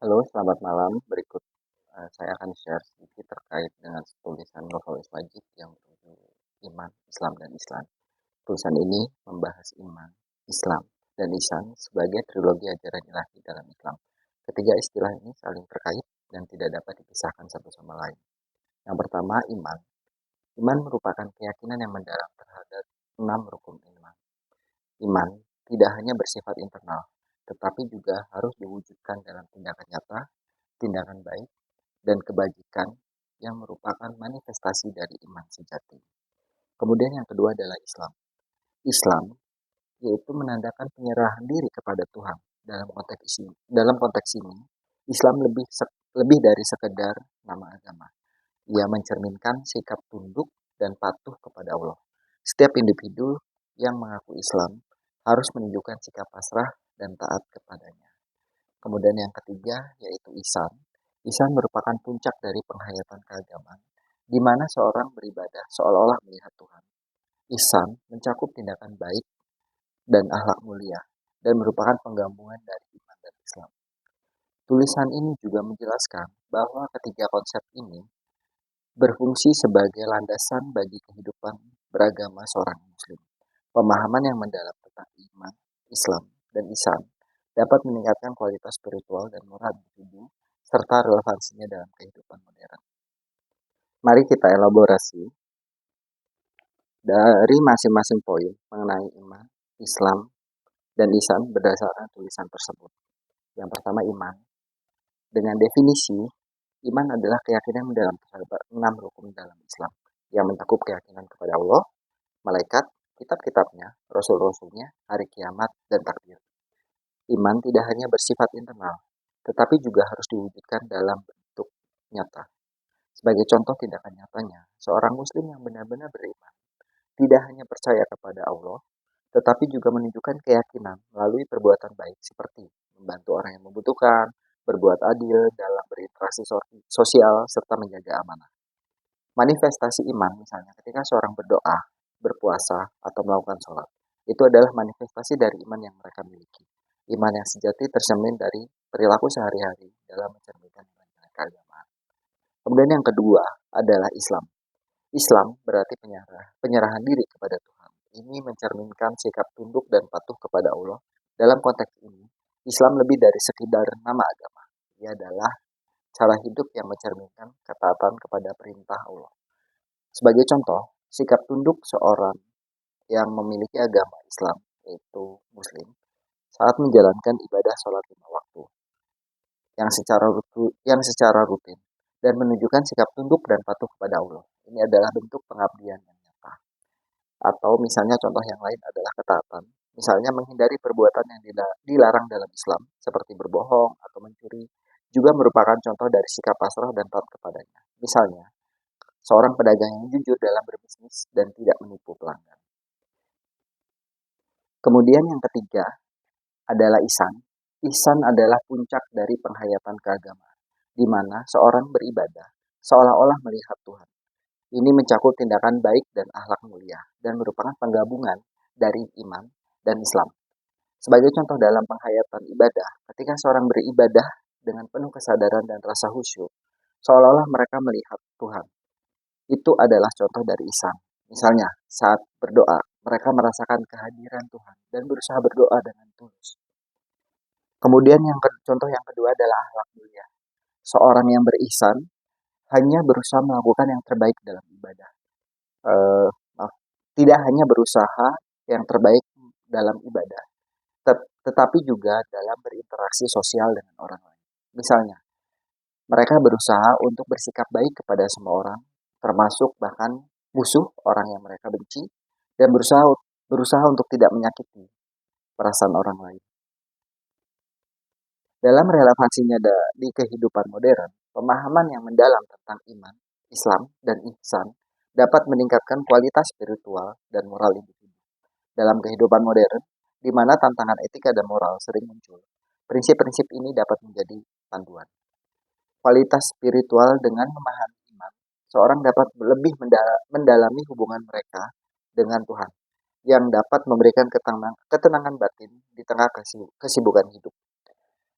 Halo, selamat malam. Berikut saya akan share sedikit terkait dengan tulisan Novalis Wajid yang berjudul Iman, Islam, dan Ihsan. Tulisan ini membahas iman, Islam, dan ihsan sebagai trilogi ajaran ilahi dalam Islam. Ketiga istilah ini saling terkait dan tidak dapat dipisahkan satu sama lain. Yang pertama, iman. Iman merupakan keyakinan yang mendalam terhadap 6 rukun iman. Iman tidak hanya bersifat internal, tetapi juga harus diwujudkan dalam tindakan nyata, tindakan baik, dan kebajikan yang merupakan manifestasi dari iman sejati. Kemudian yang kedua adalah Islam. Islam yaitu menandakan penyerahan diri kepada Tuhan. Dalam konteks ini, Islam lebih dari sekedar nama agama. Ia mencerminkan sikap tunduk dan patuh kepada Allah. Setiap individu yang mengaku Islam harus menunjukkan sikap pasrah dan taat kepadanya. Kemudian yang ketiga yaitu ihsan. Ihsan merupakan puncak dari penghayatan keagamaan, di mana seorang beribadah seolah-olah melihat Tuhan. Ihsan mencakup tindakan baik dan akhlak mulia, dan merupakan penggabungan dari iman dan Islam. Tulisan ini juga menjelaskan bahwa ketiga konsep ini berfungsi sebagai landasan bagi kehidupan beragama seorang muslim. Pemahaman yang mendalam tentang iman, Islam, dan ihsan dapat meningkatkan kualitas spiritual dan moral individu serta relevansinya dalam kehidupan modern. Mari kita elaborasi dari masing-masing poin mengenai iman, Islam, dan ihsan berdasarkan tulisan tersebut. Yang pertama, iman. Dengan definisi, iman adalah keyakinan mendalam terhadap 6 rukun dalam Islam yang mencakup keyakinan kepada Allah, malaikat, kitab-kitabnya, rasul-rasulnya, hari kiamat, dan takdir. Iman tidak hanya bersifat internal, tetapi juga harus diwujudkan dalam bentuk nyata. Sebagai contoh tindakan nyatanya, seorang muslim yang benar-benar beriman tidak hanya percaya kepada Allah, tetapi juga menunjukkan keyakinan melalui perbuatan baik seperti membantu orang yang membutuhkan, berbuat adil dalam berinteraksi sosial, serta menjaga amanah. Manifestasi iman misalnya ketika seorang berdoa, berpuasa, atau melakukan sholat. Itu adalah manifestasi dari iman yang mereka miliki. Iman yang sejati tercermin dari perilaku sehari-hari dalam mencerminkan nilai-nilai keagamaan. Kemudian yang kedua adalah Islam. Islam berarti penyerahan diri kepada Tuhan. Ini mencerminkan sikap tunduk dan patuh kepada Allah. Dalam konteks ini, Islam lebih dari sekedar nama agama. Ia adalah cara hidup yang mencerminkan ketaatan kepada perintah Allah. Sebagai contoh, sikap tunduk seorang yang memiliki agama Islam, yaitu Muslim, saat menjalankan ibadah sholat 5 waktu yang secara rutin dan menunjukkan sikap tunduk dan patuh kepada Allah. Ini adalah bentuk pengabdian yang nyata. Atau misalnya contoh yang lain adalah ketaatan. Misalnya menghindari perbuatan yang dilarang dalam Islam, seperti berbohong atau mencuri, juga merupakan contoh dari sikap pasrah dan taat kepadanya. Misalnya, seorang pedagang yang jujur dalam berbisnis dan tidak menipu pelanggan. Kemudian yang ketiga adalah ihsan. Ihsan adalah puncak dari penghayatan keagamaan, di mana seorang beribadah seolah-olah melihat Tuhan. Ini mencakup tindakan baik dan akhlak mulia, dan merupakan penggabungan dari iman dan Islam. Sebagai contoh dalam penghayatan ibadah, ketika seorang beribadah dengan penuh kesadaran dan rasa khusyuk, seolah-olah mereka melihat Tuhan. Itu adalah contoh dari ihsan. Misalnya, saat berdoa, mereka merasakan kehadiran Tuhan dan berusaha berdoa dengan tulus. Kemudian contoh yang kedua adalah akhlak mulia. Seorang yang berihsan hanya berusaha melakukan yang terbaik dalam ibadah. Maaf, tidak hanya berusaha yang terbaik dalam ibadah, tetapi juga dalam berinteraksi sosial dengan orang lain. Misalnya, mereka berusaha untuk bersikap baik kepada semua orang, termasuk bahkan musuh orang yang mereka benci, dan berusaha untuk tidak menyakiti perasaan orang lain. Dalam relevansinya di kehidupan modern, pemahaman yang mendalam tentang iman, Islam, dan ihsan dapat meningkatkan kualitas spiritual dan moral individu. Dalam kehidupan modern, di mana tantangan etika dan moral sering muncul, prinsip-prinsip ini dapat menjadi panduan. Kualitas spiritual dengan memahami iman, seorang dapat lebih mendalami hubungan mereka dengan Tuhan, yang dapat memberikan ketenangan batin di tengah kesibukan hidup.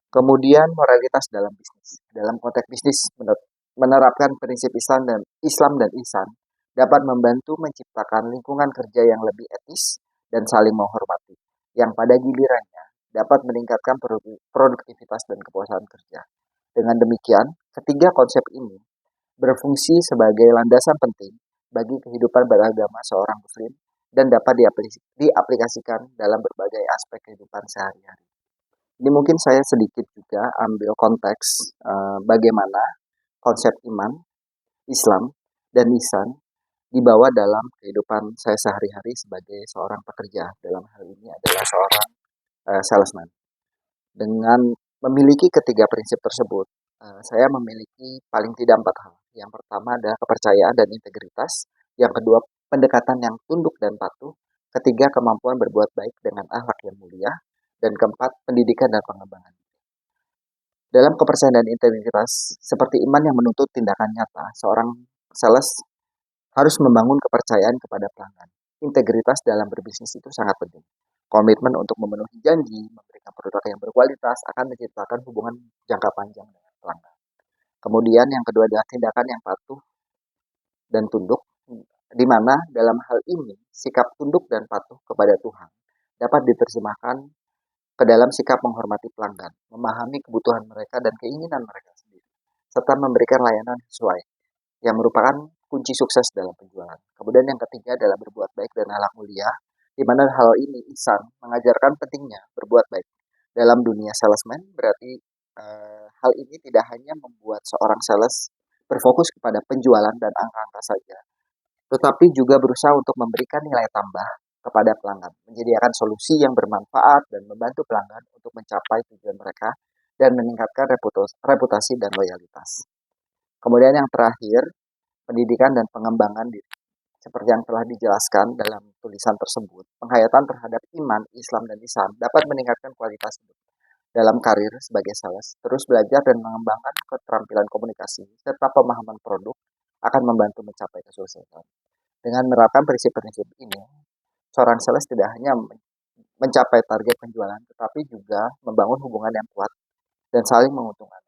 Kemudian moralitas dalam bisnis. Dalam konteks bisnis, menerapkan prinsip Islam dan Ihsan dapat membantu menciptakan lingkungan kerja yang lebih etis dan saling menghormati, yang pada gilirannya dapat meningkatkan produktivitas dan kepuasan kerja. Dengan demikian, ketiga konsep ini berfungsi sebagai landasan penting bagi kehidupan beragama seorang muslim dan dapat diaplikasikan dalam berbagai aspek kehidupan sehari-hari. Ini mungkin saya sedikit juga ambil konteks bagaimana konsep iman, Islam, dan Ihsan dibawa dalam kehidupan saya sehari-hari sebagai seorang pekerja. Dalam hal ini adalah seorang salesman. Dengan memiliki ketiga prinsip tersebut, saya memiliki paling tidak 4 hal. Yang pertama adalah kepercayaan dan integritas. Yang kedua, pendekatan yang tunduk dan patuh. Ketiga, kemampuan berbuat baik dengan akhlak yang mulia. Dan keempat, pendidikan dan pengembangan. Dalam kepercayaan dan integritas, seperti iman yang menuntut tindakan nyata, seorang sales harus membangun kepercayaan kepada pelanggan. Integritas dalam berbisnis itu sangat penting. Komitmen untuk memenuhi janji, memberikan produk yang berkualitas akan menciptakan hubungan jangka panjang dengan pelanggan. Kemudian yang kedua adalah tindakan yang patuh dan tunduk, di mana dalam hal ini sikap tunduk dan patuh kepada Tuhan dapat diterjemahkan ke dalam sikap menghormati pelanggan, memahami kebutuhan mereka dan keinginan mereka sendiri, serta memberikan layanan sesuai, yang merupakan kunci sukses dalam penjualan. Kemudian yang ketiga adalah berbuat baik dan akhlak mulia, di mana hal ini Ihsan mengajarkan pentingnya berbuat baik. Dalam dunia salesman, berarti hal ini tidak hanya membuat seorang sales berfokus kepada penjualan dan angka-angka saja, tetapi juga berusaha untuk memberikan nilai tambah kepada pelanggan, menyediakan solusi yang bermanfaat dan membantu pelanggan untuk mencapai tujuan mereka dan meningkatkan reputasi dan loyalitas. Kemudian yang terakhir, pendidikan dan pengembangan diri. Seperti yang telah dijelaskan dalam tulisan tersebut, penghayatan terhadap iman, Islam, dan Ihsan dapat meningkatkan kualitas hidup dalam karir sebagai sales. Terus belajar dan mengembangkan keterampilan komunikasi serta pemahaman produk akan membantu mencapai kesuksesan. Dengan menerapkan prinsip-prinsip ini, seorang sales tidak hanya mencapai target penjualan, tetapi juga membangun hubungan yang kuat dan saling menguntungkan